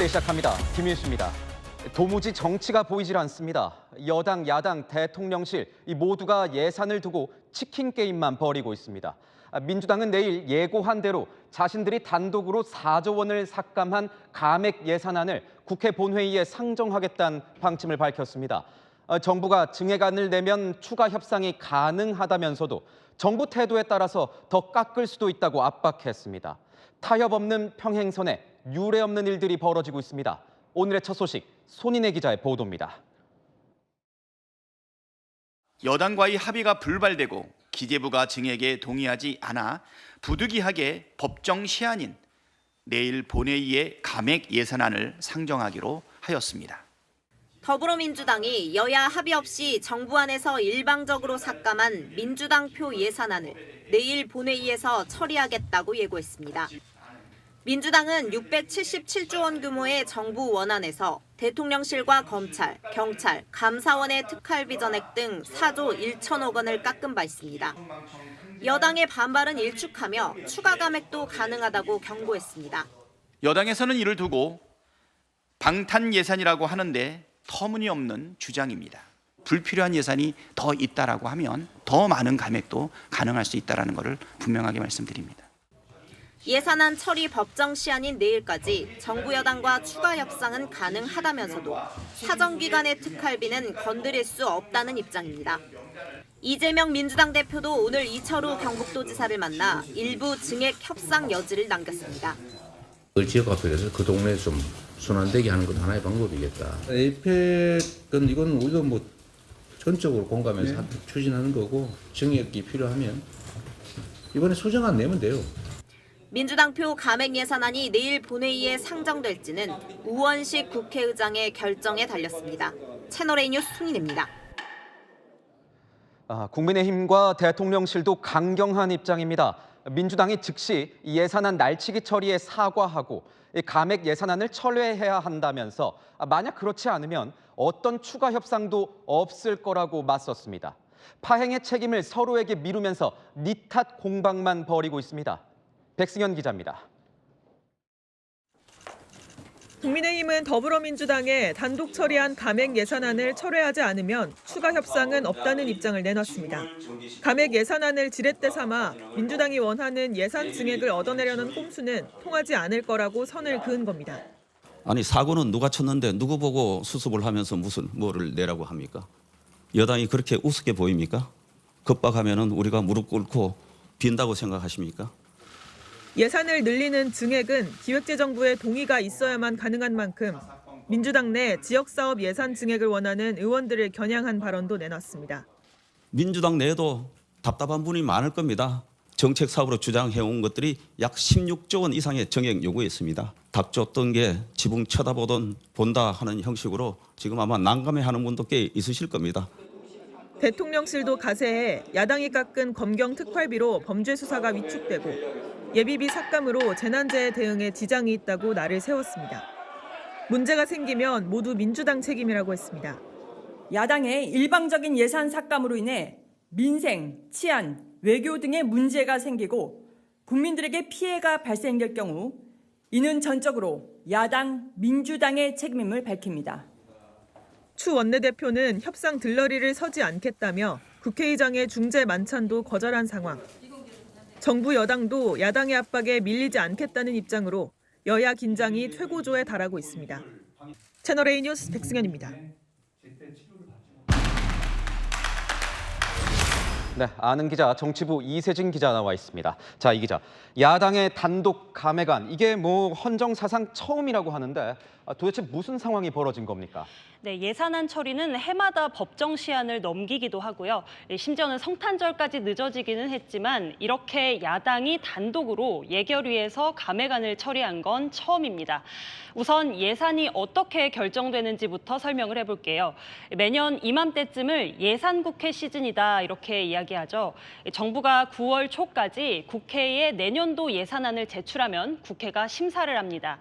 뉴스 시작합니다. 김일수입니다. 도무지 정치가 보이질 않습니다. 여당, 야당, 대통령실 이 모두가 예산을 두고 치킨 게임만 벌이고 있습니다. 민주당은 내일 예고한 대로 자신들이 단독으로 4조 원을 삭감한 감액 예산안을 국회 본회의에 상정하겠다는 방침을 밝혔습니다. 정부가 증액안을 내면 추가 협상이 가능하다면서도 정부 태도에 따라서 더 깎을 수도 있다고 압박했습니다. 타협 없는 평행선에 유례 없는 일들이 벌어지고 있습니다. 오늘의 첫 소식, 손인혜 기자의 보도입니다. 여당과의 합의가 불발되고 기재부가 증액에 동의하지 않아 부득이하게 법정 시한인 내일 본회의에 감액 예산안을 상정하기로 하였습니다. 더불어민주당이 여야 합의 없이 정부 안에서 일방적으로 삭감한 민주당 표 예산안을 내일 본회의에서 처리하겠다고 예고했습니다. 민주당은 677조 원 규모의 정부 원안에서 대통령실과 검찰, 경찰, 감사원의 특활비 전액 등 4조 1천억 원을 깎은 바 있습니다. 여당의 반발은 일축하며 추가 감액도 가능하다고 경고했습니다. 여당에서는 이를 두고 방탄 예산이라고 하는데 터무니없는 주장입니다. 불필요한 예산이 더 있다라고 하면 더 많은 감액도 가능할 수 있다는 것을 분명하게 말씀드립니다. 예산안 처리 법정 시한인 내일까지 정부 여당과 추가 협상은 가능하다면서도 사정기관의 특활비는 건드릴 수 없다는 입장입니다. 이재명 민주당 대표도 오늘 이철우 경북도지사를 만나 일부 증액 협상 여지를 남겼습니다. 지역화폐에서 그 동네에 좀 순환되게 하는 것도 하나의 방법이겠다. 에이펙은 이건 우리가 뭐 전적으로 공감해서 추진하는 거고 증액이 필요하면 이번에 소정안 내면 돼요. 민주당표 감액 예산안이 내일 본회의에 상정될지는 우원식 국회의장의 결정에 달렸습니다. 채널A 뉴스 손인혜입니다. 국민의힘과 대통령실도 강경한 입장입니다. 민주당이 즉시 예산안 날치기 처리에 사과하고 감액 예산안을 철회해야 한다면서 만약 그렇지 않으면 어떤 추가 협상도 없을 거라고 맞섰습니다. 파행의 책임을 서로에게 미루면서 니탓 공방만 벌이고 있습니다. 백승현 기자입니다. 국민의힘은 더불어민주당에 단독 처리한 감액 예산안을 철회하지 않으면 추가 협상은 없다는 입장을 내놨습니다. 감액 예산안을 지렛대 삼아 민주당이 원하는 예산 증액을 얻어내려는 꼼수는 통하지 않을 거라고 선을 그은 겁니다. 아니 사고는 누가 쳤는데 누구 보고 수습을 하면서 뭐를 내라고 합니까? 여당이 그렇게 우습게 보입니까? 급박하면은 우리가 무릎 꿇고 빈다고 생각하십니까? 예산을 늘리는 증액은 기획재정부의 동의가 있어야만 가능한 만큼 민주당 내 지역사업 예산 증액을 원하는 의원들을 겨냥한 발언도 내놨습니다. 민주당 내에도 답답한 분이 많을 겁니다. 정책 사업으로 주장해온 것들이 약 16조 원 이상의 증액 요구했습니다. 닥쳤던 게 지붕 본다 하는 형식으로 지금 아마 난감해하는 분도 꽤 있으실 겁니다. 대통령실도 가세해 야당이 깎은 검경 특활비로 범죄 수사가 위축되고 예비비 삭감으로 재난재해 대응에 지장이 있다고 날을 세웠습니다. 문제가 생기면 모두 민주당 책임이라고 했습니다. 야당의 일방적인 예산 삭감으로 인해 민생, 치안, 외교 등의 문제가 생기고 국민들에게 피해가 발생될 경우 이는 전적으로 야당, 민주당의 책임임을 밝힙니다. 추 원내대표는 협상 들러리를 서지 않겠다며 국회의장의 중재 만찬도 거절한 상황. 정부 여당도 야당의 압박에 밀리지 않겠다는 입장으로 여야 긴장이 최고조에 달하고 있습니다. 채널A 뉴스 백승현입니다. 네, 아는 기자, 정치부 이세진 기자 나와 있습니다. 자, 이 기자, 야당의 단독 감액안, 이게 뭐 헌정사상 처음이라고 하는데 도대체 무슨 상황이 벌어진 겁니까? 네, 예산안 처리는 해마다 법정 시한을 넘기기도 하고요. 심지어는 성탄절까지 늦어지기는 했지만 이렇게 야당이 단독으로 예결위에서 감액안을 처리한 건 처음입니다. 우선 예산이 어떻게 결정되는지부터 설명을 해볼게요. 매년 이맘때쯤을 예산국회 시즌이다 이렇게 이야기하죠. 정부가 9월 초까지 국회에 내년도 예산안을 제출하면 국회가 심사를 합니다.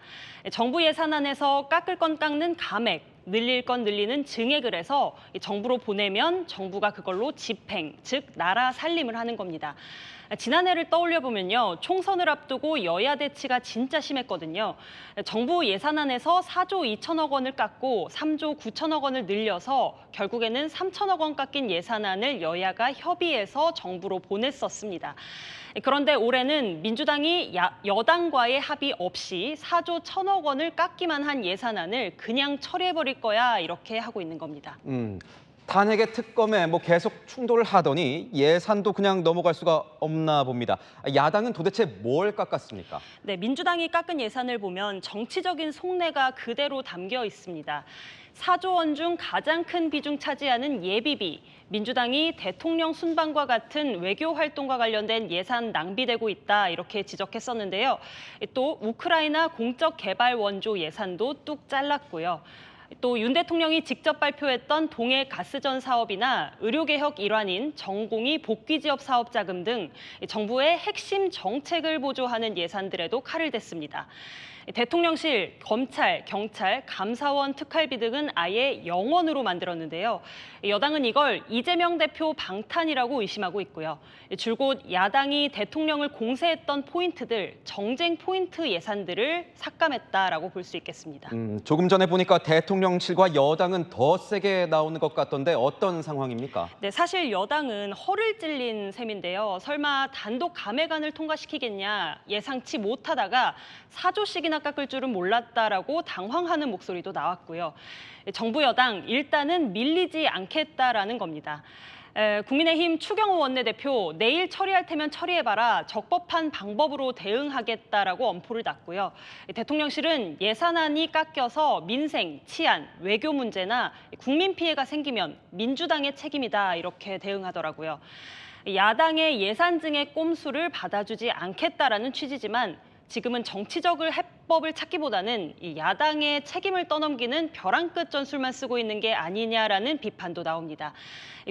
정부 예산안에서 깎을 건 깎는 감액, 늘릴 건 늘리는 증액을 해서 정부로 보내면 정부가 그걸로 집행, 즉 나라 살림을 하는 겁니다. 지난해를 떠올려 보면요. 총선을 앞두고 여야 대치가 진짜 심했거든요. 정부 예산안에서 4조 2천억 원을 깎고 3조 9천억 원을 늘려서 결국에는 3천억 원 깎인 예산안을 여야가 협의해서 정부로 보냈었습니다. 그런데 올해는 민주당이 여당과의 합의 없이 4조 1천억 원을 깎기만 한 예산안을 그냥 처리해버릴 거야 이렇게 하고 있는 겁니다. 탄핵의 특검에 계속 충돌을 하더니 예산도 그냥 넘어갈 수가 없나 봅니다. 야당은 도대체 뭘 깎았습니까? 네, 민주당이 깎은 예산을 보면 정치적인 속내가 그대로 담겨 있습니다. 4조 원 중 가장 큰 비중 차지하는 예비비, 민주당이 대통령 순방과 같은 외교 활동과 관련된 예산 낭비되고 있다 이렇게 지적했었는데요. 또 우크라이나 공적 개발 원조 예산도 뚝 잘랐고요. 또 윤 대통령이 직접 발표했던 동해 가스전 사업이나 의료개혁 일환인 전공의 복귀지업 사업 자금 등 정부의 핵심 정책을 보조하는 예산들에도 칼을 댔습니다. 대통령실, 검찰, 경찰, 감사원 특활비 등은 아예 0원으로 만들었는데요. 여당은 이걸 이재명 대표 방탄이라고 의심하고 있고요. 줄곧 야당이 대통령을 공세했던 포인트들, 정쟁 포인트 예산들을 삭감했다라고 볼 수 있겠습니다. 조금 전에 보니까 대통령실과 여당은 더 세게 나오는 것 같던데 어떤 상황입니까? 네, 사실 여당은 허를 찔린 셈인데요. 설마 단독 감액안을 통과시키겠냐 예상치 못하다가 4조씩이나 깎을 줄은 몰랐다라고 당황하는 목소리도 나왔고요. 정부 여당 일단은 밀리지 않겠다라는 겁니다. 국민의힘 추경호 원내대표 내일 처리할 테면 처리해봐라 적법한 방법으로 대응하겠다라고 엄포를 놨고요. 대통령실은 예산안이 깎여서 민생, 치안, 외교 문제나 국민 피해가 생기면 민주당의 책임이다 이렇게 대응하더라고요. 야당의 예산 증액 꼼수를 받아주지 않겠다라는 취지지만 지금은 정치적인 해법을 찾기보다는 이 야당의 책임을 떠넘기는 벼랑 끝 전술만 쓰고 있는 게 아니냐라는 비판도 나옵니다.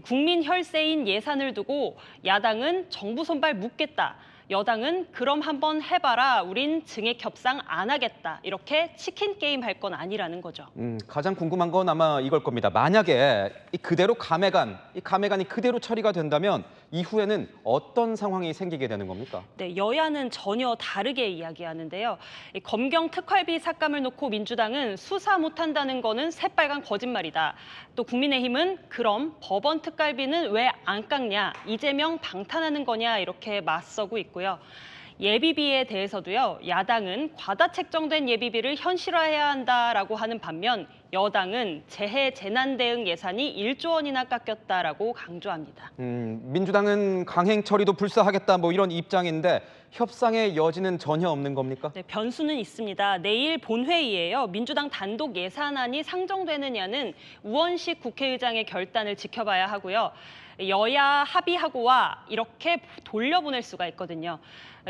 국민 혈세인 예산을 두고 야당은 정부 손발 묶겠다. 여당은 그럼 한번 해봐라. 우린 증액 협상 안 하겠다. 이렇게 치킨 게임 할 건 아니라는 거죠. 가장 궁금한 건 아마 이걸 겁니다. 만약에 그대로 감액안이 그대로 처리가 된다면 이후에는 어떤 상황이 생기게 되는 겁니까? 네, 여야는 전혀 다르게 이야기하는데요. 검경 특활비 삭감을 놓고 민주당은 수사 못한다는 거는 새빨간 거짓말이다. 또 국민의힘은 그럼 법원 특활비는 왜 안 깎냐, 이재명 방탄하는 거냐 이렇게 맞서고 있고요. 예비비에 대해서도요. 야당은 과다 책정된 예비비를 현실화해야 한다라고 하는 반면 여당은 재해 재난 대응 예산이 1조 원이나 깎였다라고 강조합니다. 민주당은 강행 처리도 불사하겠다 이런 입장인데 협상의 여지는 전혀 없는 겁니까? 네, 변수는 있습니다. 내일 본회의에요. 민주당 단독 예산안이 상정되느냐는 우원식 국회의장의 결단을 지켜봐야 하고요. 여야 합의하고와 이렇게 돌려보낼 수가 있거든요.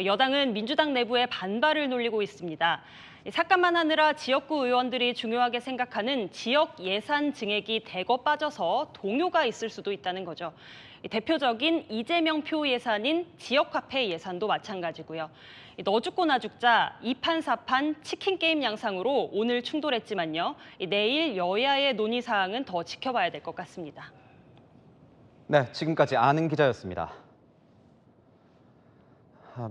여당은 민주당 내부에 반발을 놀리고 있습니다. 삭감만 하느라 지역구 의원들이 중요하게 생각하는 지역 예산 증액이 대거 빠져서 동요가 있을 수도 있다는 거죠. 대표적인 이재명 표 예산인 지역화폐 예산도 마찬가지고요. 너 죽고 나 죽자 2판 4판 치킨 게임 양상으로 오늘 충돌했지만요. 내일 여야의 논의 사항은 더 지켜봐야 될 것 같습니다. 네, 지금까지 아는 기자였습니다.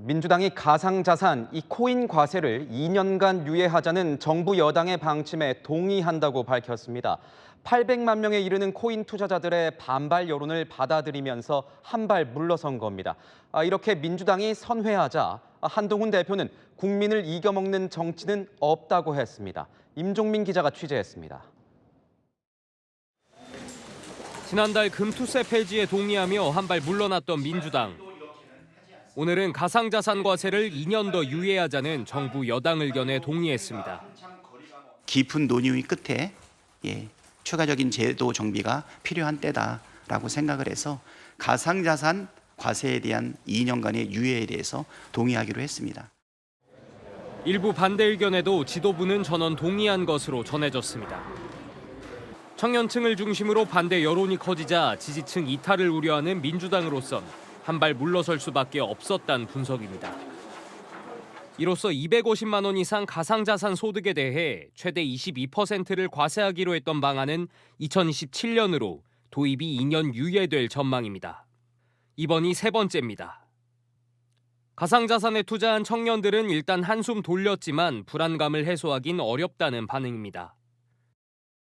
민주당이 가상자산, 이 코인 과세를 2년간 유예하자는 정부 여당의 방침에 동의한다고 밝혔습니다. 800만 명에 이르는 코인 투자자들의 반발 여론을 받아들이면서 한 발 물러선 겁니다. 이렇게 민주당이 선회하자 한동훈 대표는 국민을 이겨먹는 정치는 없다고 했습니다. 임종민 기자가 취재했습니다. 지난달 금투세 폐지에 동의하며 한 발 물러났던 민주당. 오늘은 가상자산 과세를 2년 더 유예하자는 정부 여당 의견에 동의했습니다. 깊은 논의 끝에 추가적인 제도 정비가 필요한 때다라고 생각을 해서 가상자산 과세에 대한 2년간의 유예에 대해서 동의하기로 했습니다. 일부 반대 의견에도 지도부는 전원 동의한 것으로 전해졌습니다. 청년층을 중심으로 반대 여론이 커지자 지지층 이탈을 우려하는 민주당으로선 한 발 물러설 수밖에 없었다는 분석입니다. 이로써 250만 원 이상 가상자산 소득에 대해 최대 22%를 과세하기로 했던 방안은 2027년으로 도입이 2년 유예될 전망입니다. 이번이 세 번째입니다. 가상자산에 투자한 청년들은 일단 한숨 돌렸지만 불안감을 해소하긴 어렵다는 반응입니다.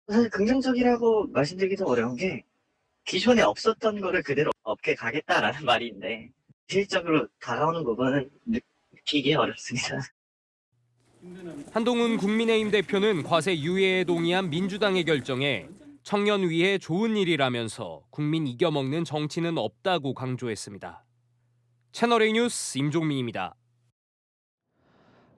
사실 긍정적이라고 말씀드리기도 어려운 게 기존에 없었던 거를 그대로 없게 가겠다라는 말인데 실질적으로 다가오는 부분은 느끼기 어렵습니다. 한동훈 국민의힘 대표는 과세 유예에 동의한 민주당의 결정에 청년 위해 좋은 일이라면서 국민 이겨먹는 정치는 없다고 강조했습니다. 채널A 뉴스 임종민입니다.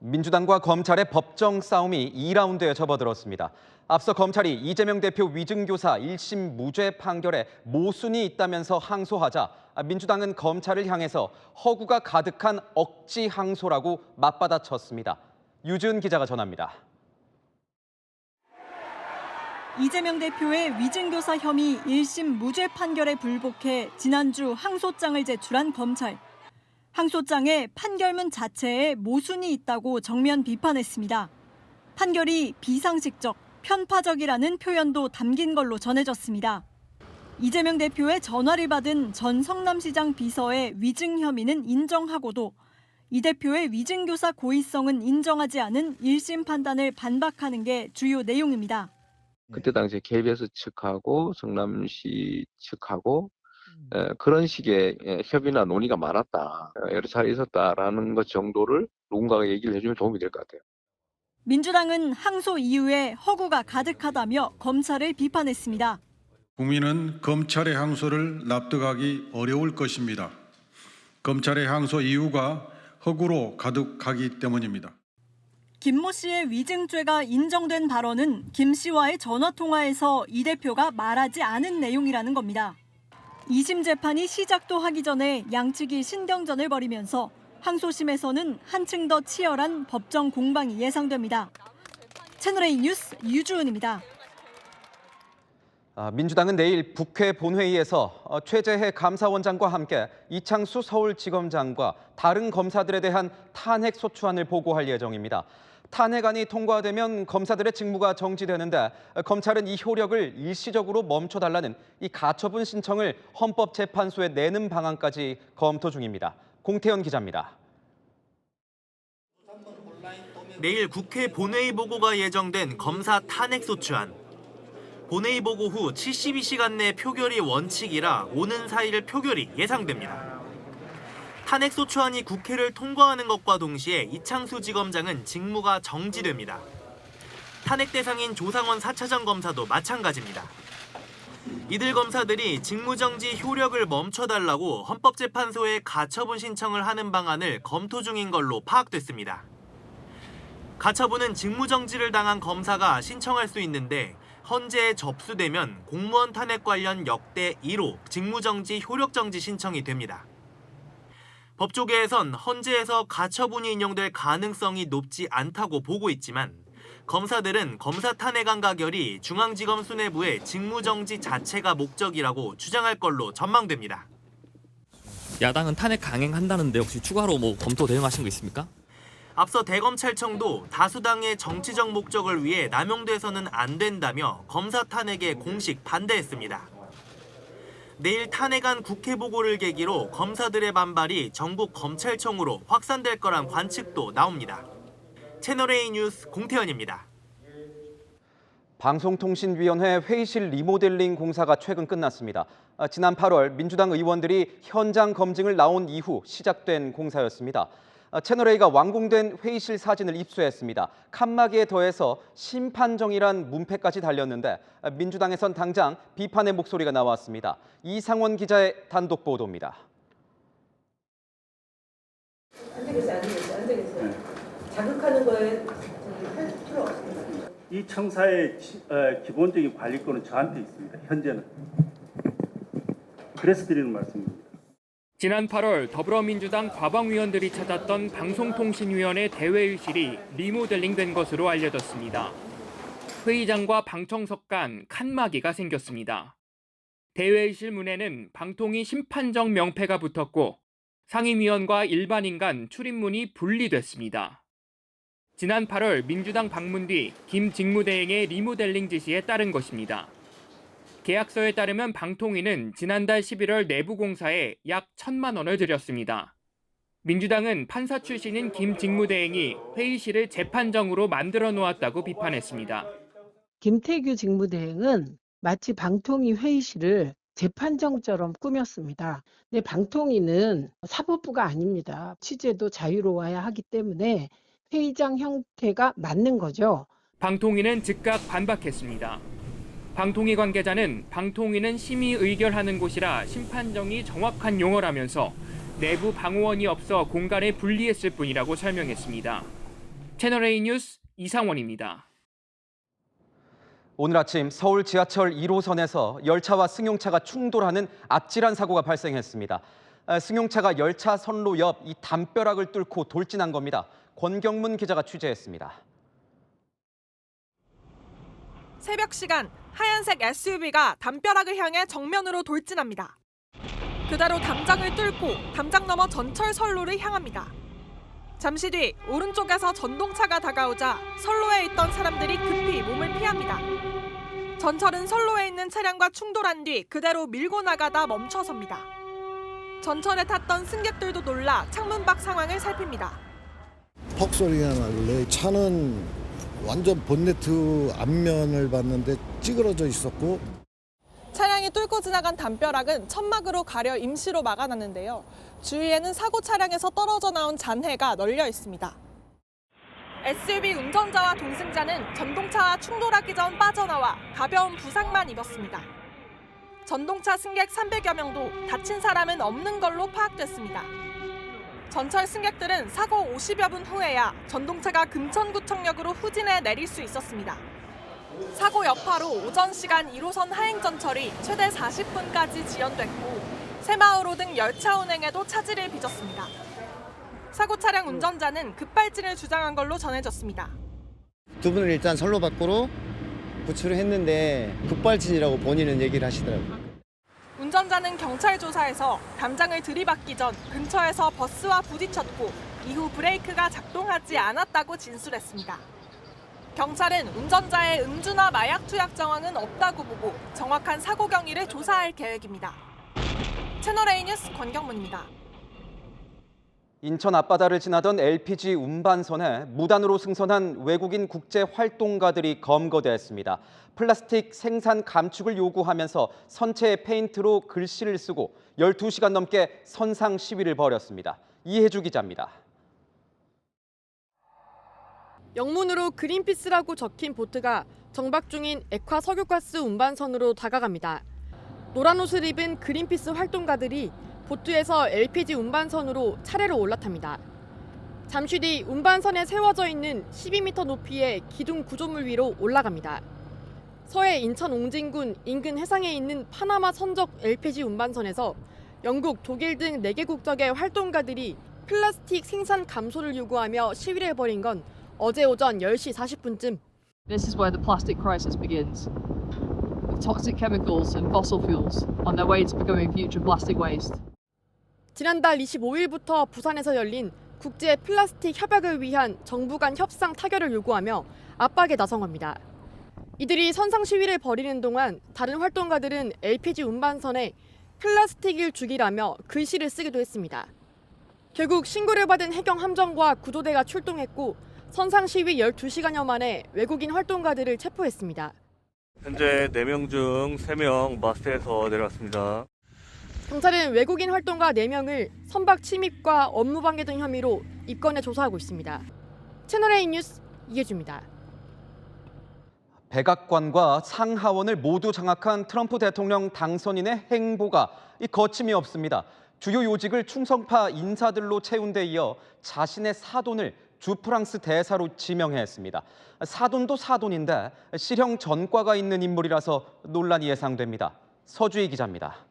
민주당과 검찰의 법정 싸움이 2라운드에 접어들었습니다. 앞서 검찰이 이재명 대표 위증교사 1심 무죄 판결에 모순이 있다면서 항소하자 민주당은 검찰을 향해서 허구가 가득한 억지 항소라고 맞받아쳤습니다. 유지은 기자가 전합니다. 이재명 대표의 위증교사 혐의 1심 무죄 판결에 불복해 지난주 항소장을 제출한 검찰. 항소장에 판결문 자체에 모순이 있다고 정면 비판했습니다. 판결이 비상식적, 편파적이라는 표현도 담긴 걸로 전해졌습니다. 이재명 대표의 전화를 받은 전 성남시장 비서의 위증 혐의는 인정하고도 이 대표의 위증교사 고의성은 인정하지 않은 1심 판단을 반박하는 게 주요 내용입니다. 그때 당시에 KBS 측하고 성남시 측하고 그런 식의 협의나 논의가 많았다. 여러 차례 있었다라는 것 정도를 누군가가 얘기를 해주면 도움이 될 것 같아요. 민주당은 항소 이후에 허구가 가득하다며 검찰을 비판했습니다. 국민은 검찰의 항소를 납득하기 어려울 것입니다. 검찰의 항소 이유가 허구로 가득하기 때문입니다. 김모 씨의 위증죄가 인정된 발언은 김 씨와의 전화통화에서 이 대표가 말하지 않은 내용이라는 겁니다. 2심 재판이 시작도 하기 전에 양측이 신경전을 벌이면서 항소심에서는 한층 더 치열한 법정 공방이 예상됩니다. 채널A 뉴스 유주은입니다. 민주당은 내일 국회 본회의에서 최재해 감사원장과 함께 이창수 서울지검장과 다른 검사들에 대한 탄핵소추안을 보고할 예정입니다. 탄핵안이 통과되면 검사들의 직무가 정지되는데 검찰은 이 효력을 일시적으로 멈춰달라는 이 가처분 신청을 헌법재판소에 내는 방안까지 검토 중입니다. 공태현 기자입니다. 내일 국회 본회의 보고가 예정된 검사 탄핵소추안. 본회의 보고 후 72시간 내 표결이 원칙이라 오는 4일 표결이 예상됩니다. 탄핵소추안이 국회를 통과하는 것과 동시에 이창수 지검장은 직무가 정지됩니다. 탄핵 대상인 조상원 4차장 검사도 마찬가지입니다. 이들 검사들이 직무정지 효력을 멈춰달라고 헌법재판소에 가처분 신청을 하는 방안을 검토 중인 걸로 파악됐습니다. 가처분은 직무정지를 당한 검사가 신청할 수 있는데 헌재에 접수되면 공무원 탄핵 관련 역대 1호 직무정지 효력정지 신청이 됩니다. 법조계에선 헌재에서 가처분이 인용될 가능성이 높지 않다고 보고 있지만 검사들은 검사 탄핵안 가결이 중앙지검 수뇌부의 직무정지 자체가 목적이라고 주장할 걸로 전망됩니다. 야당은 탄핵 강행한다는데 혹시 추가로 검토 대응하신 거 있습니까? 앞서 대검찰청도 다수당의 정치적 목적을 위해 남용돼서는 안 된다며 검사 탄핵에 공식 반대했습니다. 내일 탄핵안 국회 보고를 계기로 검사들의 반발이 전국 검찰청으로 확산될 거란 관측도 나옵니다. 채널A 뉴스 공태현입니다. 방송통신위원회 회의실 리모델링 공사가 최근 끝났습니다. 지난 8월 민주당 의원들이 현장 검증을 나온 이후 시작된 공사였습니다. 채널A가 완공된 회의실 사진을 입수했습니다. 칸막이에 더해서 심판정이란 문패까지 달렸는데 민주당에선 당장 비판의 목소리가 나왔습니다. 이상원 기자의 단독 보도입니다. 앉아계세요. 자극하는 거에 할 필요 없습니다. 이 청사의 기본적인 관리권은 저한테 있습니다. 현재는. 그래서 드리는 말씀입니다. 지난 8월 더불어민주당 과방위원들이 찾았던 방송통신위원회 대회의실이 리모델링된 것으로 알려졌습니다. 회의장과 방청석 간 칸막이가 생겼습니다. 대회의실 문에는 방통위 심판정 명패가 붙었고 상임위원과 일반인 간 출입문이 분리됐습니다. 지난 8월 민주당 방문 뒤 김 직무대행의 리모델링 지시에 따른 것입니다. 계약서에 따르면 방통위는 지난달 11월 내부 공사에 약 1,000만 원을 들였습니다. 민주당은 판사 출신인 김 직무대행이 회의실을 재판정으로 만들어 놓았다고 비판했습니다. 김태규 직무대행은 마치 방통위 회의실을 재판정처럼 꾸몄습니다. 근데 방통위는 사법부가 아닙니다. 취재도 자유로워야 하기 때문에 회의장 형태가 맞는 거죠. 방통위는 즉각 반박했습니다. 방통위 관계자는 방통위는 심의 의결하는 곳이라 심판정이 정확한 용어라면서 내부 방호원이 없어 공간을 분리했을 뿐이라고 설명했습니다. 채널A 뉴스 이상원입니다. 오늘 아침 서울 지하철 1호선에서 열차와 승용차가 충돌하는 아찔한 사고가 발생했습니다. 승용차가 열차 선로 옆 이 담벼락을 뚫고 돌진한 겁니다. 권경문 기자가 취재했습니다. 새벽 시간 하얀색 SUV가 담벼락을 향해 정면으로 돌진합니다. 그대로 담장을 뚫고 담장 너머 전철 선로를 향합니다. 잠시 뒤 오른쪽에서 전동차가 다가오자 선로에 있던 사람들이 급히 몸을 피합니다. 전철은 선로에 있는 차량과 충돌한 뒤 그대로 밀고 나가다 멈춰섭니다. 전철에 탔던 승객들도 놀라 창문 밖 상황을 살핍니다. 퍽 소리가 나길래 차는 완전 본네트 앞면을 봤는데 찌그러져 있었고, 차량이 뚫고 지나간 담벼락은 천막으로 가려 임시로 막아놨는데요. 주위에는 사고 차량에서 떨어져 나온 잔해가 널려 있습니다. SUV 운전자와 동승자는 전동차와 충돌하기 전 빠져나와 가벼운 부상만 입었습니다. 전동차 승객 300여 명도 다친 사람은 없는 걸로 파악됐습니다. 전철 승객들은 사고 50여 분 후에야 전동차가 금천구청역으로 후진해 내릴 수 있었습니다. 사고 여파로 오전 시간 1호선 하행전철이 최대 40분까지 지연됐고 새마을호 등 열차 운행에도 차질을 빚었습니다. 사고 차량 운전자는 급발진을 주장한 걸로 전해졌습니다. 두 분을 일단 선로 밖으로 구출을 했는데 급발진이라고 본인은 얘기를 하시더라고요. 운전자는 경찰 조사에서 담장을 들이받기 전 근처에서 버스와 부딪혔고 이후 브레이크가 작동하지 않았다고 진술했습니다. 경찰은 운전자의 음주나 마약 투약 정황은 없다고 보고 정확한 사고 경위를 조사할 계획입니다. 채널A 뉴스 권경문입니다. 인천 앞바다를 지나던 LPG 운반선에 무단으로 승선한 외국인 국제 활동가들이 검거됐습니다. 플라스틱 생산 감축을 요구하면서 선체에 페인트로 글씨를 쓰고 12시간 넘게 선상 시위를 벌였습니다. 이혜주 기자입니다. 영문으로 그린피스라고 적힌 보트가 정박 중인 액화 석유가스 운반선으로 다가갑니다. 노란 옷을 입은 그린피스 활동가들이 보트에서 LPG 운반선으로 차례로 올라탑니다. 잠시 뒤 운반선에 세워져 있는 12m 높이의 기둥 구조물 위로 올라갑니다. 서해 인천 옹진군 인근 해상에 있는 파나마 선적 LPG 운반선에서 영국, 독일 등 4개 국적의 활동가들이 플라스틱 생산 감소를 요구하며 시위를 벌인 건 어제 오전 10시 40분쯤. This is where the plastic crisis begins. With toxic chemicals and fossil fuels on their way to becoming future plastic waste. 지난달 25일부터 부산에서 열린 국제 플라스틱 협약을 위한 정부 간 협상 타결을 요구하며 압박에 나선 겁니다. 이들이 선상 시위를 벌이는 동안 다른 활동가들은 LPG 운반선에 플라스틱을 죽이라며 글씨를 쓰기도 했습니다. 결국 신고를 받은 해경 함정과 구조대가 출동했고 선상 시위 12시간여 만에 외국인 활동가들을 체포했습니다. 현재 4명 중 3명 마스터에서 내려왔습니다. 경찰은 외국인 활동가 4명을 선박 침입과 업무방해 등 혐의로 입건해 조사하고 있습니다. 채널A 뉴스 이혜주입니다. 백악관과 상하원을 모두 장악한 트럼프 대통령 당선인의 행보가 거침이 없습니다. 주요 요직을 충성파 인사들로 채운 데 이어 자신의 사돈을 주프랑스 대사로 지명했습니다. 사돈도 사돈인데 실형 전과가 있는 인물이라서 논란이 예상됩니다. 서주희 기자입니다.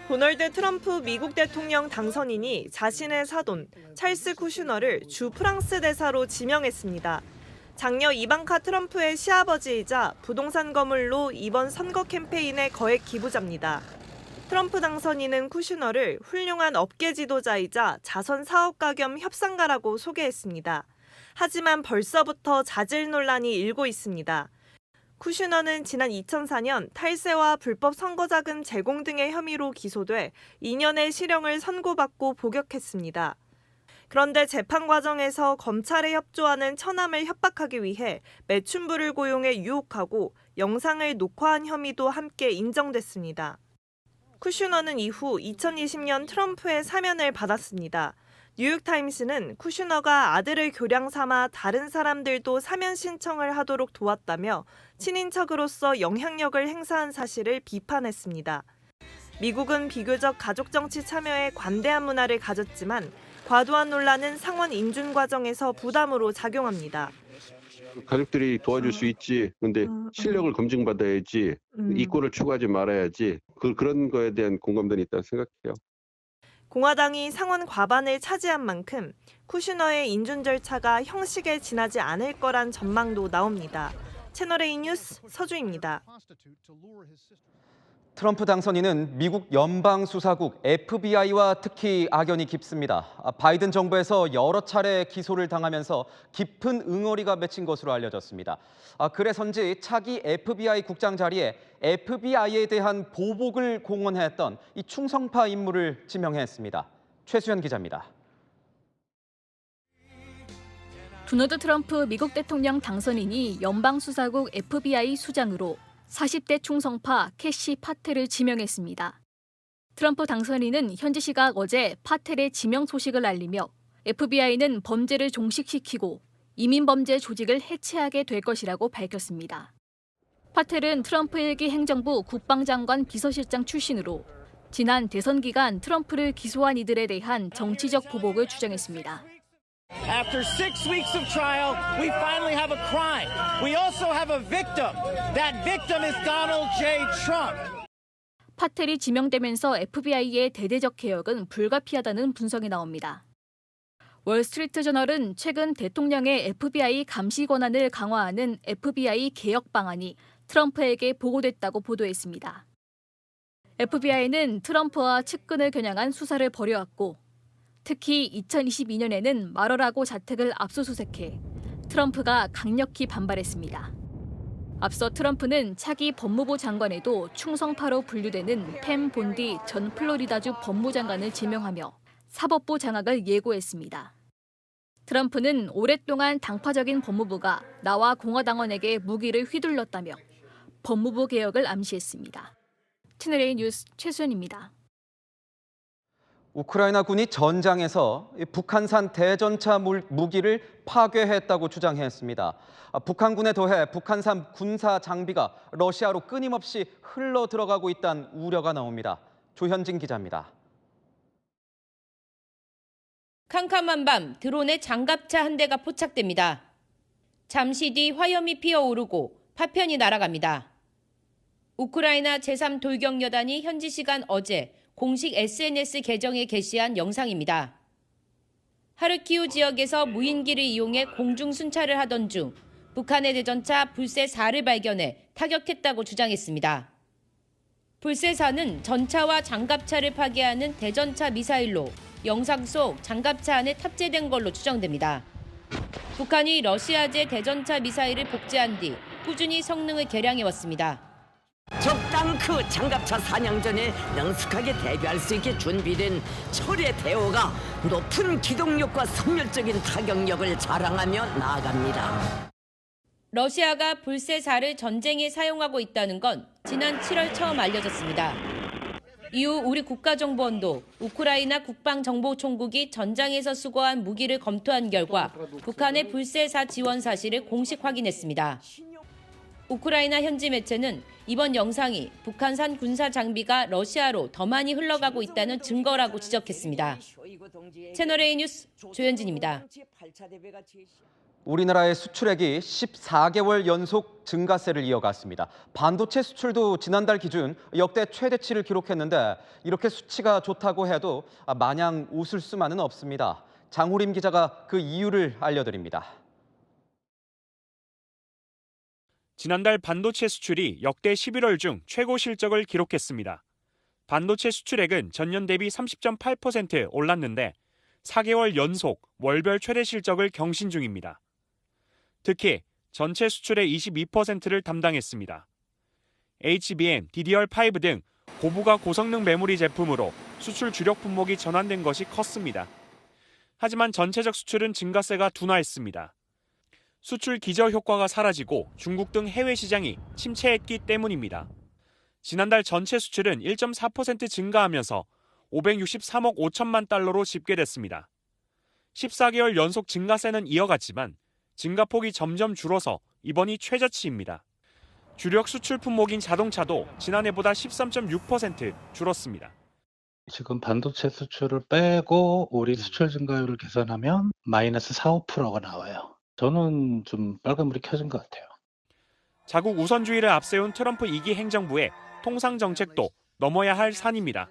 도널드 트럼프 미국 대통령 당선인이 자신의 사돈 찰스 쿠슈너를 주 프랑스 대사로 지명했습니다. 장녀 이방카 트럼프의 시아버지이자 부동산 거물로 이번 선거 캠페인의 거액 기부자입니다. 트럼프 당선인은 쿠슈너를 훌륭한 업계 지도자이자 자선 사업가 겸 협상가라고 소개했습니다. 하지만 벌써부터 자질 논란이 일고 있습니다. 쿠슈너는 지난 2004년 탈세와 불법 선거자금 제공 등의 혐의로 기소돼 2년의 실형을 선고받고 복역했습니다. 그런데 재판 과정에서 검찰에 협조하는 처남을 협박하기 위해 매춘부를 고용해 유혹하고 영상을 녹화한 혐의도 함께 인정됐습니다. 쿠슈너는 이후 2020년 트럼프의 사면을 받았습니다. 뉴욕타임스는 쿠슈너가 아들을 교량 삼아 다른 사람들도 사면 신청을 하도록 도왔다며 친인척으로서 영향력을 행사한 사실을 비판했습니다. 미국은 비교적 가족정치 참여에 관대한 문화를 가졌지만 과도한 논란은 상원 인준 과정에서 부담으로 작용합니다. 가족들이 도와줄 수 있지. 근데 실력을 검증받아야지. 이권을 추구하지 말아야지. 그런 거에 대한 공감대는 있다고 생각해요. 공화당이 상원 과반을 차지한 만큼 쿠슈너의 인준 절차가 형식에 지나지 않을 거란 전망도 나옵니다. 채널A 뉴스 서주입니다. 트럼프 당선인은 미국 연방수사국 FBI와 특히 악연이 깊습니다. 바이든 정부에서 여러 차례 기소를 당하면서 깊은 응어리가 맺힌 것으로 알려졌습니다. 그래서인지 차기 FBI 국장 자리에 FBI에 대한 보복을 공언했던 이 충성파 인물을 지명했습니다. 최수연 기자입니다. 도널드 트럼프 미국 대통령 당선인이 연방수사국 FBI 수장으로 40대 충성파 캐시 파텔을 지명했습니다. 트럼프 당선인은 현지 시각 어제 파텔의 지명 소식을 알리며 FBI는 범죄를 종식시키고 이민범죄 조직을 해체하게 될 것이라고 밝혔습니다. 파텔은 트럼프 일기 행정부 국방장관 비서실장 출신으로 지난 대선 기간 트럼프를 기소한 이들에 대한 정치적 보복을 주장했습니다. After 6 weeks of trial, we finally have a crime. We also have a victim. That victim is Donald J. Trump. 파텔이 지명되면서 FBI의 대대적 개혁은 불가피하다는 분석이 나옵니다. 월스트리트 저널은 최근 대통령의 FBI 감시 권한을 강화하는 FBI 개혁 방안이 트럼프에게 보고됐다고 보도했습니다. FBI는 트럼프와 측근을 겨냥한 수사를 벌여왔고 특히 2022년에는 마러라고 자택을 압수수색해 트럼프가 강력히 반발했습니다. 앞서 트럼프는 차기 법무부 장관에도 충성파로 분류되는 팸 본디 전 플로리다주 법무장관을 지명하며 사법부 장악을 예고했습니다. 트럼프는 오랫동안 당파적인 법무부가 나와 공화당원에게 무기를 휘둘렀다며 법무부 개혁을 암시했습니다. 채널A 뉴스 최수연입니다. 우크라이나 군이 전장에서 북한산 대전차 무기를 파괴했다고 주장했습니다. 북한군에 더해 북한산 군사 장비가 러시아로 끊임없이 흘러 들어가고 있다는 우려가 나옵니다. 조현진 기자입니다. 캄캄한 밤 드론에 장갑차 한 대가 포착됩니다. 잠시 뒤 화염이 피어오르고 파편이 날아갑니다. 우크라이나 제3돌격여단이 현지 시간 어제 공식 SNS 계정에 게시한 영상입니다. 하르키우 지역에서 무인기를 이용해 공중 순찰을 하던 중 북한의 대전차 불세-4를 발견해 타격했다고 주장했습니다. 불세-4는 전차와 장갑차를 파괴하는 대전차 미사일로 영상 속 장갑차 안에 탑재된 걸로 추정됩니다. 북한이 러시아제 대전차 미사일을 복제한 뒤 꾸준히 성능을 개량해왔습니다. 적 땅크 장갑차 사냥전에 능숙하게 대비할 수 있게 준비된 철의 대오가 높은 기동력과 선멸적인 타격력을 자랑하며 나아갑니다. 러시아가 불세-4를 전쟁에 사용하고 있다는 건 지난 7월 처음 알려졌습니다. 이후 우리 국가정보원도 우크라이나 국방정보총국이 전장에서 수거한 무기를 검토한 결과 북한의 불세-4 지원 사실을 공식 확인했습니다. 우크라이나 현지 매체는 이번 영상이 북한산 군사 장비가 러시아로 더 많이 흘러가고 있다는 증거라고 지적했습니다. 채널A 뉴스 조현진입니다. 우리나라의 수출액이 14개월 연속 증가세를 이어갔습니다. 반도체 수출도 지난달 기준 역대 최대치를 기록했는데 이렇게 수치가 좋다고 해도 마냥 웃을 수만은 없습니다. 장호림 기자가 그 이유를 알려드립니다. 지난달 반도체 수출이 역대 11월 중 최고 실적을 기록했습니다. 반도체 수출액은 전년 대비 30.8% 올랐는데 4개월 연속 월별 최대 실적을 경신 중입니다. 특히 전체 수출의 22%를 담당했습니다. HBM, DDR5 등 고부가 고성능 메모리 제품으로 수출 주력 품목이 전환된 것이 컸습니다. 하지만 전체적 수출은 증가세가 둔화했습니다. 수출 기저 효과가 사라지고 중국 등 해외 시장이 침체했기 때문입니다. 지난달 전체 수출은 1.4% 증가하면서 563억 5천만 달러로 집계됐습니다. 14개월 연속 증가세는 이어갔지만 증가폭이 점점 줄어서 이번이 최저치입니다. 주력 수출 품목인 자동차도 지난해보다 13.6% 줄었습니다. 지금 반도체 수출을 빼고 우리 수출 증가율을 계산하면 마이너스 4, 5%가 나와요. 저는 좀 빨간불이 켜진 것 같아요. 자국 우선주의를 앞세운 트럼프 2기 행정부의 통상 정책도 넘어야 할 산입니다.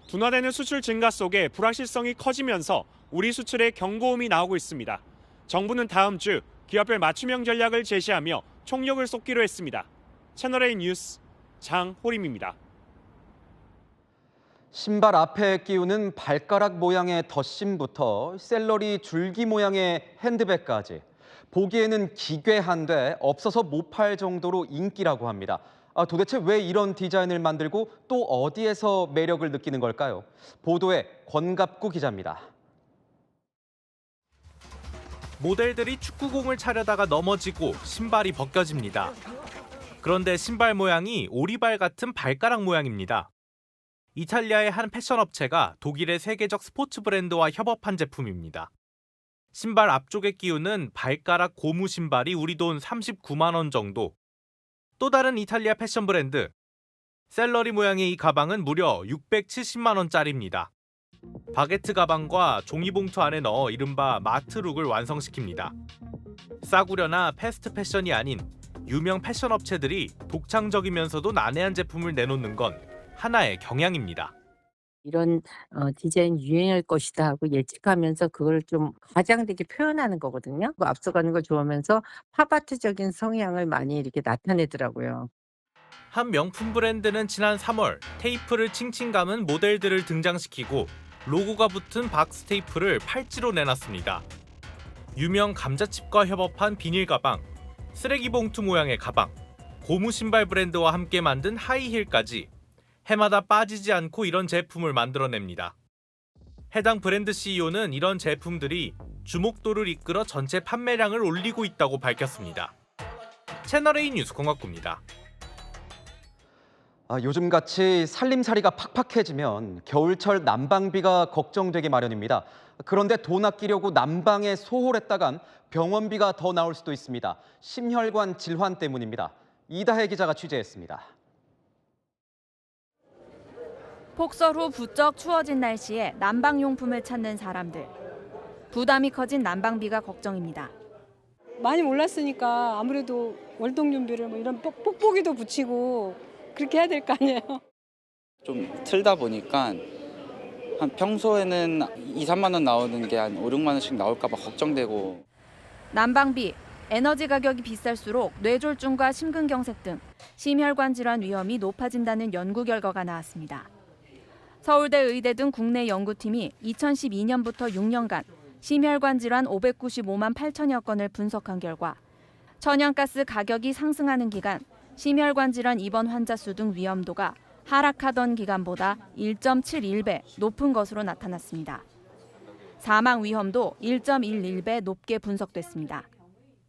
둔화되는 수출 증가 속에 불확실성이 커지면서 우리 수출에 경고음이 나오고 있습니다. 정부는 다음 주 기업별 맞춤형 전략을 제시하며 총력을 쏟기로 했습니다. 채널A 뉴스 장호림입니다. 신발 앞에 끼우는 발가락 모양의 덧심부터 샐러리 줄기 모양의 핸드백까지 보기에는 기괴한데 없어서 못 팔 정도로 인기라고 합니다. 도대체 왜 이런 디자인을 만들고 또 어디에서 매력을 느끼는 걸까요? 보도에 권갑구 기자입니다. 모델들이 축구공을 차려다가 넘어지고 신발이 벗겨집니다. 그런데 신발 모양이 오리발 같은 발가락 모양입니다. 이탈리아의 한 패션 업체가 독일의 세계적 스포츠 브랜드와 협업한 제품입니다. 신발 앞쪽에 끼우는 발가락 고무 신발이 우리 돈 39만 원 정도. 또 다른 이탈리아 패션 브랜드 샐러리 모양의 이 가방은 무려 670만 원짜리입니다. 바게트 가방과 종이봉투 안에 넣어 이른바 마트룩을 완성시킵니다. 싸구려나 패스트 패션이 아닌 유명 패션 업체들이 독창적이면서도 난해한 제품을 내놓는 건 하나의 경향입니다. 이런 디자인 유행할 것이다 하고 예측하면서 그걸 좀 과장되게 표현하는 거거든요. 앞서가는 걸 좋아하면서 팝아트적인 성향을 많이 이렇게 나타내더라고요. 한 명품 브랜드는 지난 3월 테이프를 칭칭 감은 모델들을 등장시키고 로고가 붙은 박스 테이프를 팔찌로 내놨습니다. 유명 감자칩과 협업한 비닐 가방, 쓰레기 봉투 모양의 가방, 고무 신발 브랜드와 함께 만든 하이힐까지 해마다 빠지지 않고 이런 제품을 만들어냅니다. 해당 브랜드 CEO는 이런 제품들이 주목도를 이끌어 전체 판매량을 올리고 있다고 밝혔습니다. 채널A 뉴스 권갑구입니다. 요즘같이 살림살이가 팍팍해지면 겨울철 난방비가 걱정되기 마련입니다. 그런데 돈 아끼려고 난방에 소홀했다간 병원비가 더 나올 수도 있습니다. 심혈관 질환 때문입니다. 이다혜 기자가 취재했습니다. 폭설 후 부쩍 추워진 날씨에 난방용품을 찾는 사람들. 부담이 커진 난방비가 걱정입니다. 많이 올랐으니까 아무래도 월동용비를 뭐 이런 뽁뽁이도 붙이고 그렇게 해야 될 거 아니에요. 좀 틀다 보니까 한 평소에는 2, 3만 원 나오는 게 한 5, 6만 원씩 나올까 봐 걱정되고. 난방비, 에너지 가격이 비쌀수록 뇌졸중과 심근경색 등 심혈관 질환 위험이 높아진다는 연구 결과가 나왔습니다. 서울대 의대 등 국내 연구팀이 2012년부터 6년간 심혈관 질환 595만 8천여 건을 분석한 결과 천연가스 가격이 상승하는 기간 심혈관 질환 입원 환자 수 등 위험도가 하락하던 기간보다 1.71배 높은 것으로 나타났습니다. 사망 위험도 1.11배 높게 분석됐습니다.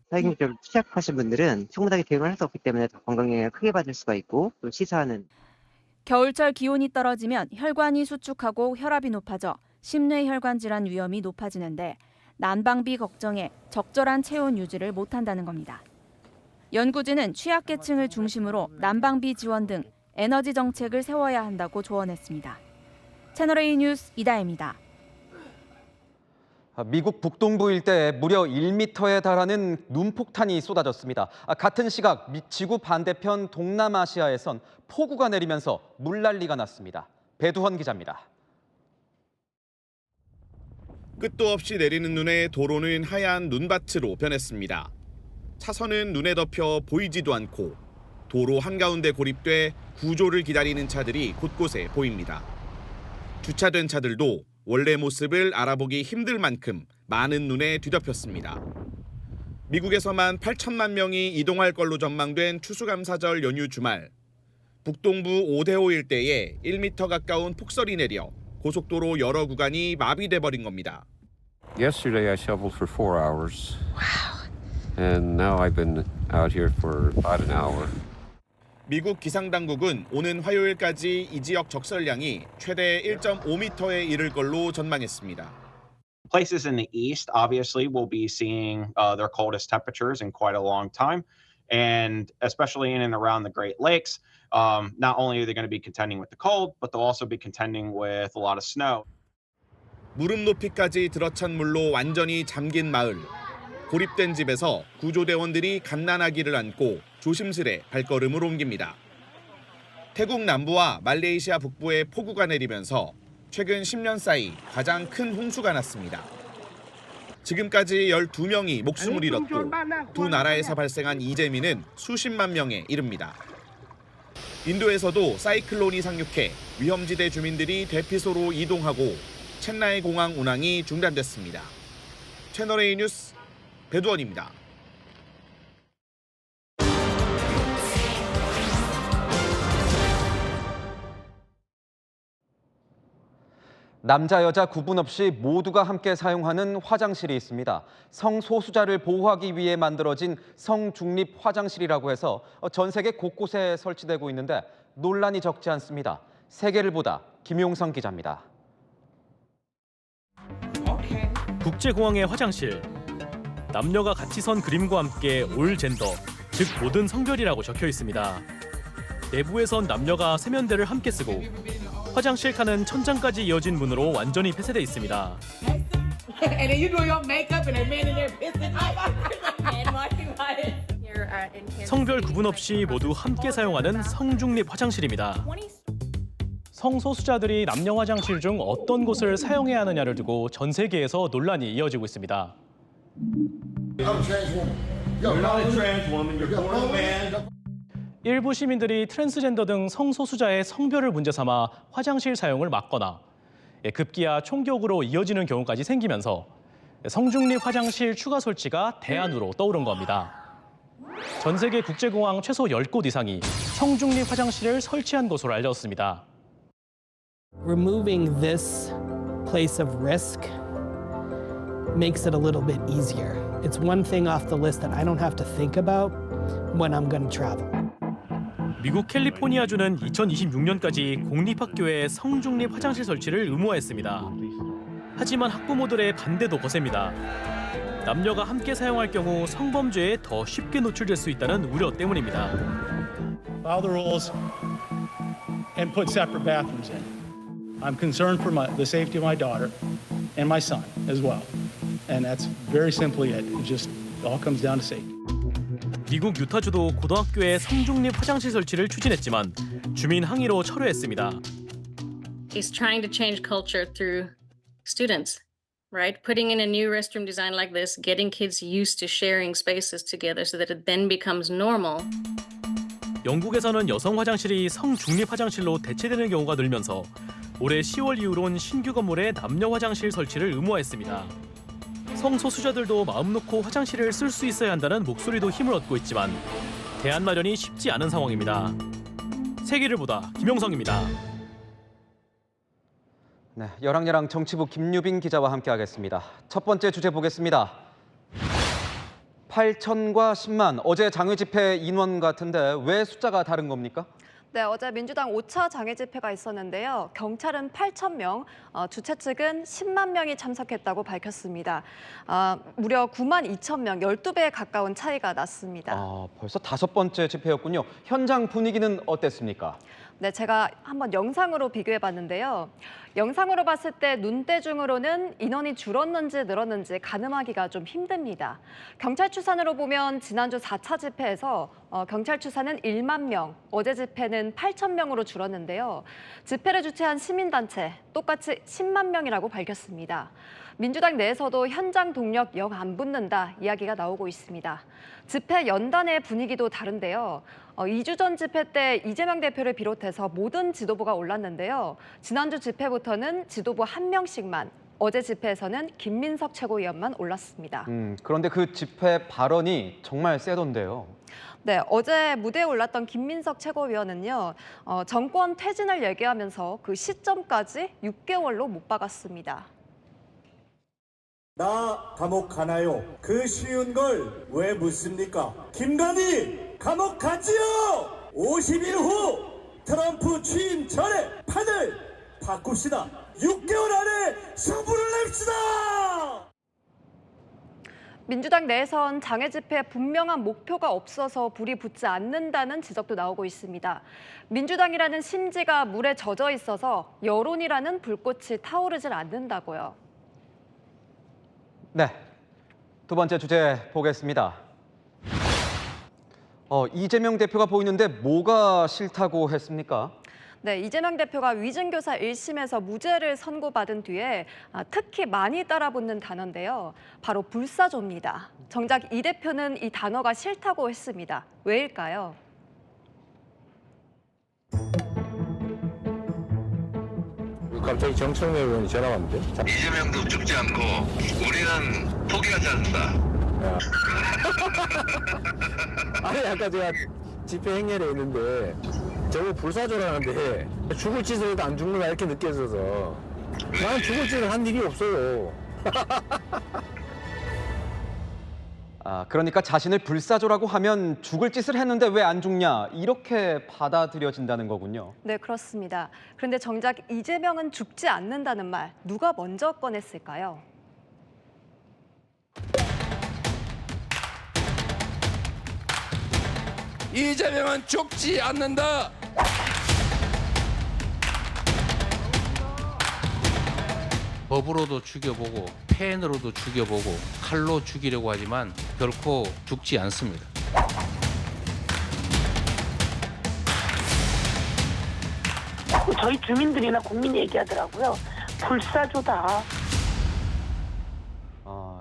사회경제를 시작하신 분들은 충분하게 대응을 할 수 없기 때문에 더 건강 영향을 크게 받을 수가 있고 또 시사하는. 겨울철 기온이 떨어지면 혈관이 수축하고 혈압이 높아져 심뇌혈관 질환 위험이 높아지는데 난방비 걱정에 적절한 체온 유지를 못한다는 겁니다. 연구진은 취약계층을 중심으로 난방비 지원 등 에너지 정책을 세워야 한다고 조언했습니다. 채널A 뉴스 이다혜입니다. 미국 북동부 일대에 무려 1m에 달하는 눈폭탄이 쏟아졌습니다. 같은 시각 지구 반대편 동남아시아에선 폭우가 내리면서 물난리가 났습니다. 배두헌 기자입니다. 끝도 없이 내리는 눈에 도로는 하얀 눈밭으로 변했습니다. 차선은 눈에 덮여 보이지도 않고 도로 한가운데 고립돼 구조를 기다리는 차들이 곳곳에 보입니다. 주차된 차들도 원래 모습을 알아보기 힘들 만큼 많은 눈에 뒤덮였습니다. 미국에서만 8천만 명이 이동할 걸로 전망된 추수감사절 연휴 주말, 북동부 오데오 일대에 1m 가까운 폭설이 내려 고속도로 여러 구간이 마비돼 버린 겁니다. Yesterday I shoveled for 4 hours. Wow. And now I've been out here for about an hour. 미국 기상당국은 오는 화요일까지 이 지역 적설량이 최대 1.5m에 이를 걸로 전망했습니다. Places in the east obviously will be seeing their coldest temperatures in quite a long time, and especially in and around the Great Lakes, not only are they going to be contending with the cold, but they'll also be contending with a lot of snow. 무릎 높이까지 들어찬 물로 완전히 잠긴 마을. 고립된 집에서 구조대원들이 갓난아기를 안고 조심스레 발걸음을 옮깁니다. 태국 남부와 말레이시아 북부에 폭우가 내리면서 최근 10년 사이 가장 큰 홍수가 났습니다. 지금까지 12명이 목숨을 잃었고 두 나라에서 발생한 이재민은 수십만 명에 이릅니다. 인도에서도 사이클론이 상륙해 위험지대 주민들이 대피소로 이동하고 첸나이 공항 운항이 중단됐습니다. 채널A 뉴스 배두원입니다. 남자, 여자 구분 없이 모두가 함께 사용하는 화장실이 있습니다. 성소수자를 보호하기 위해 만들어진 성중립 화장실이라고 해서 전 세계 곳곳에 설치되고 있는데 논란이 적지 않습니다. 세계를 보다 김용성 기자입니다. 국제공항의 화장실. 남녀가 같이 선 그림과 함께 올 젠더, 즉 모든 성별이라고 적혀 있습니다. 내부에선 남녀가 세면대를 함께 쓰고 화장실 칸은 천장까지 이어진 문으로 완전히 폐쇄돼 있습니다. 성별 구분 없이 모두 함께 사용하는 성중립 화장실입니다. 성소수자들이 남녀 화장실 중 어떤 곳을 사용해야 하느냐를 두고 전 세계에서 논란이 이어지고 있습니다. 일부 시민들이 트랜스젠더 등 성소수자의 성별을 문제 삼아 화장실 사용을 막거나 급기야 총격으로 이어지는 경우까지 생기면서 성중립 화장실 추가 설치가 대안으로 떠오른 겁니다. 전 세계 국제공항 최소 10곳 이상이 성중립 화장실을 설치한 것으로 알려졌습니다. Removing this place of risk makes it a little bit easier. It's one thing off the list that I don't have to think about when I'm going to travel. 미국 캘리포니아주는 2026년까지 공립학교에 성중립 화장실 설치를 의무화했습니다. 하지만 학부모들의 반대도 거셉니다. 남녀가 함께 사용할 경우 성범죄에 더 쉽게 노출될 수 있다는 우려 때문입니다. Follow the rules and put separate bathrooms in. I'm concerned for the safety of my daughter and my son as well. And that's very simply it. It just all comes down to safety. 미국 유타주도 고등학교에 성중립 화장실 설치를 추진했지만 주민 항의로 철회했습니다. He's trying to change culture through students, right? Putting in a new restroom design like this, getting kids used to sharing spaces together so that it then becomes normal. 영국에서는 여성 화장실이 성중립 화장실로 대체되는 경우가 늘면서 올해 10월 이후론 신규 건물에 남녀 화장실 설치를 의무화했습니다. 성소수자들도 마음 놓고 화장실을 쓸 수 있어야 한다는 목소리도 힘을 얻고 있지만 대안 마련이 쉽지 않은 상황입니다. 세계를 보다 김용성입니다. 네, 열왕열왕 정치부 김유빈 기자와 함께하겠습니다. 첫 번째 주제 보겠습니다. 8천과 10만, 어제 장외 집회 인원 같은데 왜 숫자가 다른 겁니까? 네, 어제 민주당 5차 장외 집회가 있었는데요. 경찰은 8,000명, 주최 측은 10만 명이 참석했다고 밝혔습니다. 무려 9만 2천 명, 12배에 가까운 차이가 났습니다. 벌써 5번째 집회였군요. 현장 분위기는 어땠습니까? 네, 제가 한번 영상으로 비교해봤는데요. 영상으로 봤을 때 눈대중으로는 인원이 줄었는지 늘었는지 가늠하기가 좀 힘듭니다. 경찰 추산으로 보면 지난주 4차 집회에서 경찰 추사는 1만 명, 어제 집회는 8천 명으로 줄었는데요. 집회를 주최한 시민단체 똑같이 10만 명이라고 밝혔습니다. 민주당 내에서도 현장 동력 영 안 붙는다 이야기가 나오고 있습니다. 집회 연단의 분위기도 다른데요. 2주 전 집회 때 이재명 대표를 비롯해서 모든 지도부가 올랐는데요. 지난주 집회부터는 지도부 한 명씩만, 어제 집회에서는 김민석 최고위원만 올랐습니다. 그런데 그 집회 발언이 정말 세던데요. 네, 어제 무대에 올랐던 김민석 최고위원은요, 정권 퇴진을 얘기하면서 그 시점까지 6개월로 못 박았습니다. 나 감옥 가나요? 그 쉬운 걸 왜 묻습니까? 김건희 감옥 가지요! 50일 후 트럼프 취임 전에 판을 바꿉시다. 6개월 안에 승부를 냅시다! 민주당 내에선 장애 집회에 분명한 목표가 없어서 불이 붙지 않는다는 지적도 나오고 있습니다. 민주당이라는 심지가 물에 젖어 있어서 여론이라는 불꽃이 타오르질 않는다고요. 네, 두 번째 주제 보겠습니다. 이재명 대표가 보이는데 뭐가 싫다고 했습니까? 네, 이재명 대표가 위증교사 1심에서 무죄를 선고받은 뒤에 특히 많이 따라붙는 단어인데요. 바로 불사조입니다. 정작 이 대표는 이 단어가 싫다고 했습니다. 왜일까요? 갑자기 정청래 의원이 전화 왔는데? 이재명도 죽지 않고 우리는 포기하지 않는다. 아니 아까 제가 집회 행렬에 있는데 저거 불사조라는데 죽을 짓을 해도 안 죽는다 이렇게 느껴져서 나는 죽을 짓을 한 일이 없어요. 그러니까 자신을 불사조라고 하면 죽을 짓을 했는데 왜 안 죽냐 이렇게 받아들여진다는 거군요. 네, 그렇습니다. 그런데 정작 이재명은 죽지 않는다는 말 누가 먼저 꺼냈을까요? 이재명은 죽지 않는다. 법으로도 죽여보고 펜으로도 죽여보고 칼로 죽이려고 하지만 결코 죽지 않습니다. 저희 주민들이나 국민이 얘기하더라고요. 불사조다.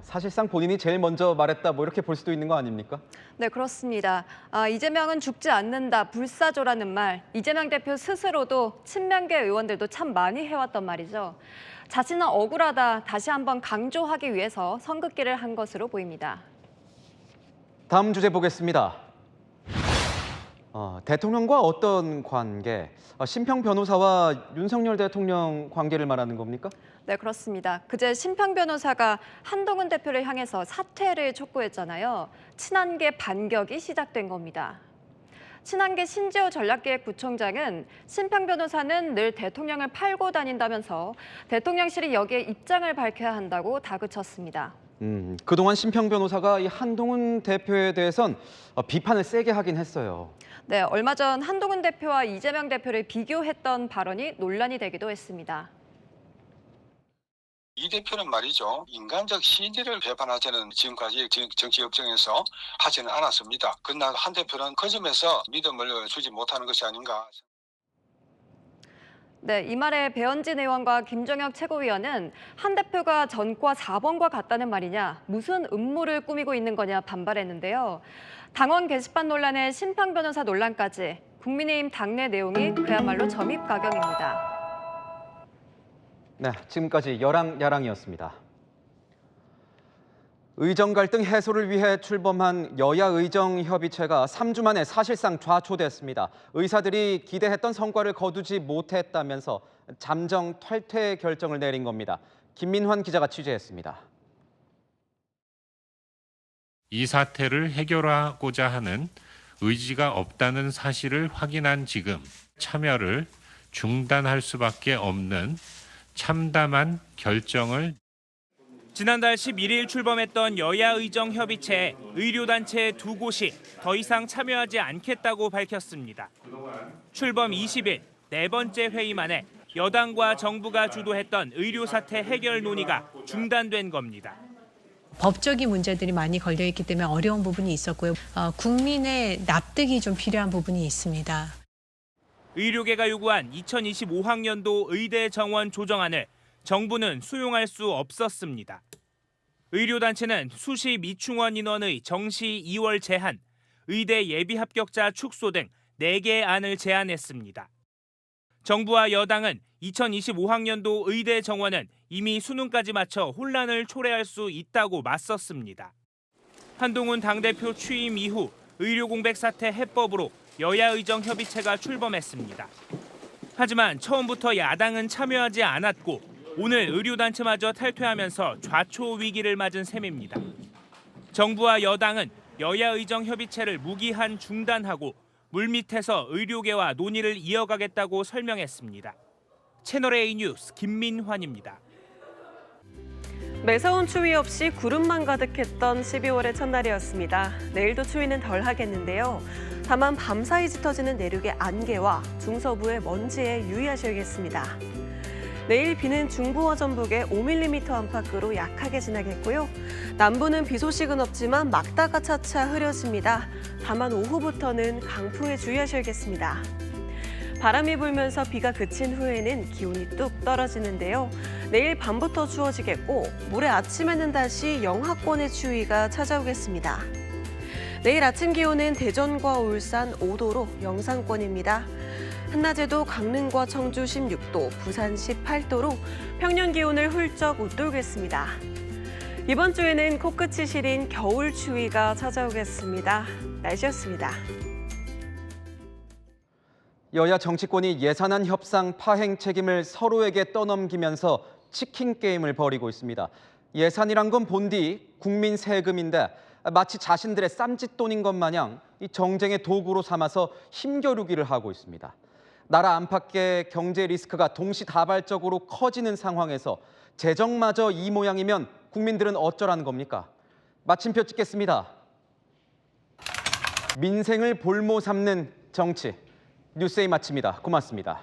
사실상 본인이 제일 먼저 말했다 뭐 이렇게 볼 수도 있는 거 아닙니까? 네, 그렇습니다. 이재명은 죽지 않는다, 불사조라는 말. 이재명 대표 스스로도 친명계 의원들도 참 많이 해왔던 말이죠. 자신은 억울하다 다시 한번 강조하기 위해서 선긋기를 한 것으로 보입니다. 다음 주제 보겠습니다. 대통령과 어떤 관계? 심평 변호사와 윤석열 대통령 관계를 말하는 겁니까? 네, 그렇습니다. 그제 심평 변호사가 한동훈 대표를 향해서 사퇴를 촉구했잖아요. 친한계 반격이 시작된 겁니다. 친한계 신지호 전략기획부총장은 심평 변호사는 늘 대통령을 팔고 다닌다면서 대통령실이 여기에 입장을 밝혀야 한다고 다그쳤습니다. 그동안 심평 변호사가 이 한동훈 대표에 대해선 비판을 세게 하긴 했어요. 네, 얼마 전 한동훈 대표와 이재명 대표를 비교했던 발언이 논란이 되기도 했습니다. 이 대표는 말이죠. 인간적 신의를 배반하자는 지금까지 정치 역정에서 하지는 않았습니다. 그러나 한 대표는 그 점에서 믿음을 주지 못하는 것이 아닌가. 네, 이 말에 배현진 의원과 김종혁 최고위원은 한 대표가 전과 4번과 같다는 말이냐, 무슨 음모를 꾸미고 있는 거냐 반발했는데요. 당원 게시판 논란에 심평 변호사 논란까지 국민의힘 당내 내용이 그야말로 점입가경입니다. 네, 지금까지 여랑야랑이었습니다. 의정 갈등 해소를 위해 출범한 여야 의정협의체가 3주 만에 사실상 좌초됐습니다. 의사들이 기대했던 성과를 거두지 못했다면서 잠정 탈퇴 결정을 내린 겁니다. 김민환 기자가 취재했습니다. 이 사태를 해결하고자 하는 의지가 없다는 사실을 확인한 지금 참여를 중단할 수밖에 없는 참담한 결정을 지난달 11일 출범했던 여야 의정협의체 의료단체 두 곳이 더 이상 참여하지 않겠다고 밝혔습니다. 출범 20일 네 번째 회의 만에 여당과 정부가 주도했던 의료 사태 해결 논의가 중단된 겁니다. 법적인 문제들이 많이 걸려있기 때문에 어려운 부분이 있었고요. 국민의 납득이 좀 필요한 부분이 있습니다. 의료계가 요구한 2025학년도 의대 정원 조정안을 정부는 수용할 수 없었습니다. 의료단체는 수시 미충원 인원의 정시 2월 제한, 의대 예비 합격자 축소 등 4개의 안을 제안했습니다. 정부와 여당은 2025학년도 의대 정원은 이미 수능까지 맞춰 혼란을 초래할 수 있다고 맞섰습니다. 한동훈 당대표 취임 이후 의료공백 사태 해법으로 여야의정 협의체가 출범했습니다. 하지만 처음부터 야당은 참여하지 않았고 오늘 의료단체마저 탈퇴하면서 좌초 위기를 맞은 셈입니다. 정부와 여당은 여야의정 협의체를 무기한 중단하고 물밑에서 의료계와 논의를 이어가겠다고 설명했습니다. 채널A 뉴스 김민환입니다. 매서운 추위 없이 구름만 가득했던 12월의 첫날이었습니다. 내일도 추위는 덜 하겠는데요. 다만 밤사이 짙어지는 내륙의 안개와 중서부의 먼지에 유의하셔야겠습니다. 내일 비는 중부와 전북에 5mm 안팎으로 약하게 지나겠고요. 남부는 비 소식은 없지만 막다가 차차 흐려집니다. 다만 오후부터는 강풍에 주의하셔야겠습니다. 바람이 불면서 비가 그친 후에는 기온이 뚝 떨어지는데요. 내일 밤부터 추워지겠고 모레 아침에는 다시 영하권의 추위가 찾아오겠습니다. 내일 아침 기온은 대전과 울산 5도로 영상권입니다. 한낮에도 강릉과 청주 16도, 부산 18도로 평년 기온을 훌쩍 웃돌겠습니다. 이번 주에는 코끝이 시린 겨울 추위가 찾아오겠습니다. 날씨였습니다. 여야 정치권이 예산안 협상 파행 책임을 서로에게 떠넘기면서 치킨 게임을 벌이고 있습니다. 예산이란 건 본디 국민 세금인데 마치 자신들의 쌈짓돈인 것 마냥 이 정쟁의 도구로 삼아서 힘겨루기를 하고 있습니다. 나라 안팎의 경제 리스크가 동시다발적으로 커지는 상황에서 재정마저 이 모양이면 국민들은 어쩌라는 겁니까? 마침표 찍겠습니다. 민생을 볼모 삼는 정치. 뉴스에이 마칩니다. 고맙습니다.